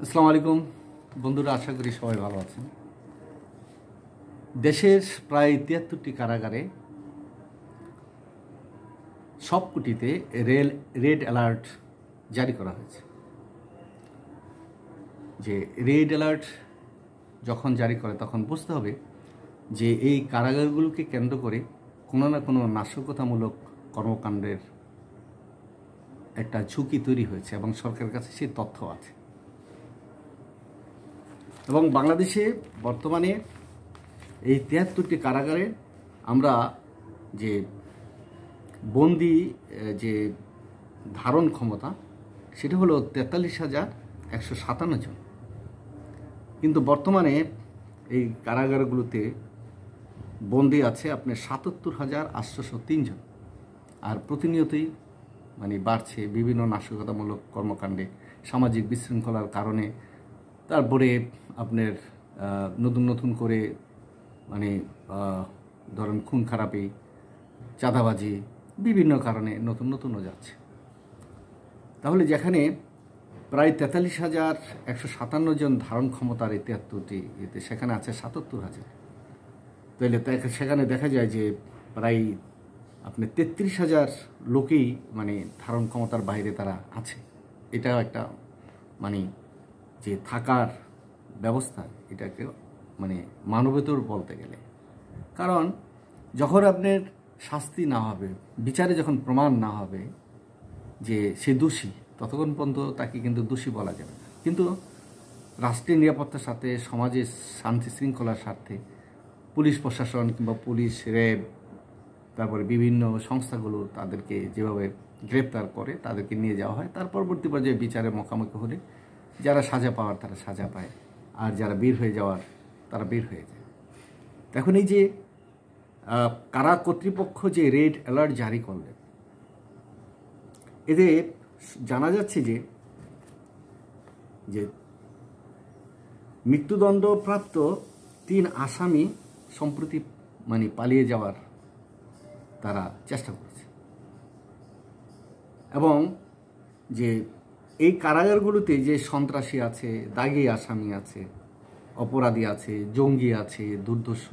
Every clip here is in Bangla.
আসসালামু আলাইকুম বন্ধুরা, আশা করি সবাই ভালো আছেন। দেশের প্রায় ৭৩টি কারাগারে সবকটিতে রেড অ্যালার্ট জারি করা হয়েছে। যে রেড অ্যালার্ট যখন জারি করে তখন বুঝতে হবে যে এই কারাগারগুলোকে কেন্দ্র করে কোনো না কোনো নাশকতামূলক কর্মকাণ্ডের একটা ঝুঁকি তৈরি হয়েছে এবং সরকারের কাছে সেই তথ্য আছে। এবং বাংলাদেশে বর্তমানে এই ৭৩টি কারাগারে আমরা যে বন্দি যে ধারণ ক্ষমতা সেটা হলো ৪৩,১৫৭ জন, কিন্তু বর্তমানে এই কারাগারগুলোতে বন্দি আছে আপনার ৭৭,৮০৩ জন। আর প্রতিনিয়তই বাড়ছে বিভিন্ন নাশকতামূলক কর্মকাণ্ডে, সামাজিক বিশৃঙ্খলার কারণে, তারপরে আপনার নতুন নতুন করে ধরেন খুন খারাপি, চাঁদাবাজি, বিভিন্ন কারণে নতুন নতুনও যাচ্ছে। তাহলে যেখানে প্রায় ৪৩,১৫৭ জন ধারণ ক্ষমতার এই ৭৩টি এতে সেখানে আছে ৭৭,০০০, তাহলে সেখানে দেখা যায় যে প্রায় আপনার ৩৩,০০০ লোকেই ধারণ ক্ষমতার বাইরে তারা আছে। এটাও একটা যে থাকার ব্যবস্থা, এটাকে মানবেতর বলতে গেলে। কারণ যখন আপনার শাস্তি না হবে, বিচারে যখন প্রমাণ না হবে যে সে দোষী, ততক্ষণ পর্যন্ত তাকে কিন্তু দোষী বলা যাবে না। কিন্তু রাষ্ট্রের নিরাপত্তার সাথে, সমাজের শান্তি শৃঙ্খলার স্বার্থে পুলিশ প্রশাসন কিংবা পুলিশ, র্যাব, তারপরে বিভিন্ন সংস্থাগুলো তাদেরকে যেভাবে গ্রেপ্তার করে তাদেরকে নিয়ে যাওয়া হয়, তার পরবর্তী পর্যায়ে বিচারে মুখোমুখি হলে যারা সাজা পাওয়ার তারা সাজা পায়, আর যারা বের হয়ে যাওয়ার তারা বের হয়ে যায়। এখন এই যে কারা কর্তৃপক্ষ যে রেড অ্যালার্ট জারি করলেন, এতে জানা যাচ্ছে যে মৃত্যুদণ্ডপ্রাপ্ত ৩ আসামি সম্প্রতি পালিয়ে যাওয়ার তারা চেষ্টা করেছে। এবং যে এই কারাগারগুলোতে যে সন্ত্রাসী আছে, দাগী আসামি আছে, অপরাধী আছে, জঙ্গি আছে, দুর্ধর্ষ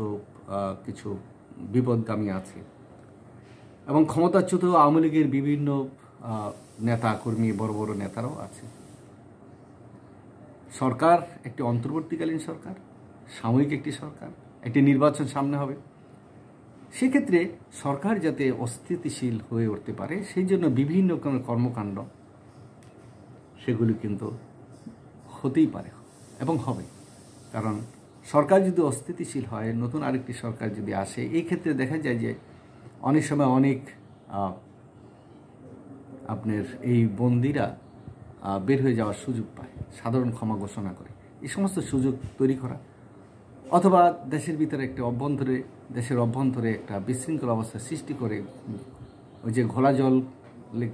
কিছু বিপদগামী আছে, এবং ক্ষমতাচ্যুত আওয়ামী লীগের বিভিন্ন নেতা কর্মী, বড় বড় নেতারাও আছে। সরকার একটি অন্তর্বর্তীকালীন সরকার, সাময়িক একটি সরকার, একটি নির্বাচন সামনে হবে। সেক্ষেত্রে সরকার যাতে অস্থিতিশীল হয়ে উঠতে পারে সেই জন্য বিভিন্ন কর্মকাণ্ড সেগুলি কিন্তু হতেই পারে এবং হবে। কারণ সরকার যদি অস্থিতিশীল হয়, নতুন আরেকটি সরকার যদি আসে, এই ক্ষেত্রে দেখা যায় যে অনেক সময় অনেক আপনার এই বন্দিরা বের হয়ে যাওয়ার সুযোগ পায়, সাধারণ ক্ষমা ঘোষণা করে। এই সমস্ত সুযোগ তৈরি করা, অথবা দেশের ভিতরে দেশের অভ্যন্তরে একটা বিশৃঙ্খল অবস্থা সৃষ্টি করে, ওই যে ঘোলা জল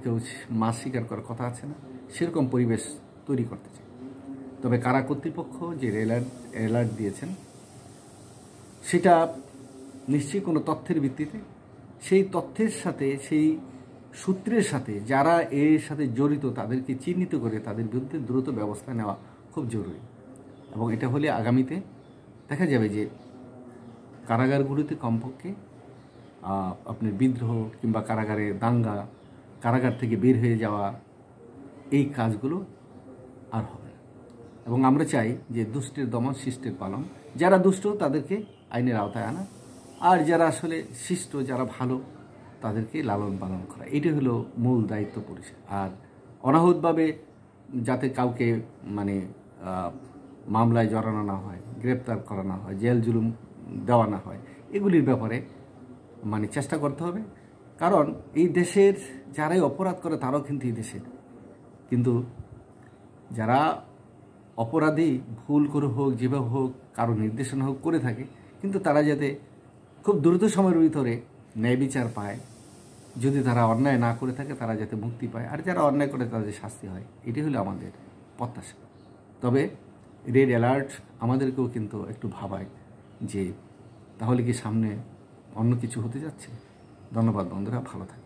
কেউ মাছ শিকার করার কথা আছে না, সেরকম পরিবেশ তৈরি করতে চায়। তবে কারা কর্তৃপক্ষ যে অ্যালার্ট দিয়েছেন সেটা নিশ্চয়ই কোনো তথ্যের ভিত্তিতে, সেই তথ্যের সাথে, সেই সূত্রের সাথে যারা এর সাথে জড়িত তাদেরকে চিহ্নিত করে তাদের বিরুদ্ধে দ্রুত ব্যবস্থা নেওয়া খুব জরুরি। এবং এটা হলে আগামীতে দেখা যাবে যে কারাগারগুলিতে কমপক্ষে আপনার বিদ্রোহ কিংবা কারাগারে দাঙ্গা, কারাগার থেকে বের হয়ে যাওয়া, এই কাজগুলো আর হবে না। এবং আমরা চাই যে দুষ্টের দমন, শিষ্টের পালন। যারা দুষ্ট তাদেরকে আইনের আওতায় আনা, আর যারা আসলে শিষ্ট, যারা ভালো, তাদেরকে লালন পালন করা। এটি হলো মূল দায়িত্ব পরিচয়। আর অনাহুতভাবে যাতে কাউকে মামলায় জড়ানো না হয়, গ্রেপ্তার করা না হয়, জেল জুলুম দেওয়া না হয়, এগুলির ব্যাপারে চেষ্টা করতে হবে। কারণ এই দেশের যারাই অপরাধ করে তারাও কিন্তু এই দেশের, কিন্তু যারা অপরাধী ভুল করে হোক, যেভাবে হোক, কারো নির্দেশনা হোক করে থাকে, কিন্তু তারা যাতে খুব দ্রুত সময়ের ভিতরে ন্যায় বিচার পায়, যদি তারা অন্যায় না করে থাকে তারা যাতে মুক্তি পায়, আর যারা অন্যায় করে তাদের শাস্তি হয়, এটি হলো আমাদের প্রত্যাশা। তবে রেড অ্যালার্ট আমাদেরকেও কিন্তু একটু ভাবায় যে তাহলে কি সামনে অন্য কিছু হতে যাচ্ছে। ধন্যবাদ বন্ধুরা, ভালো থাকবেন।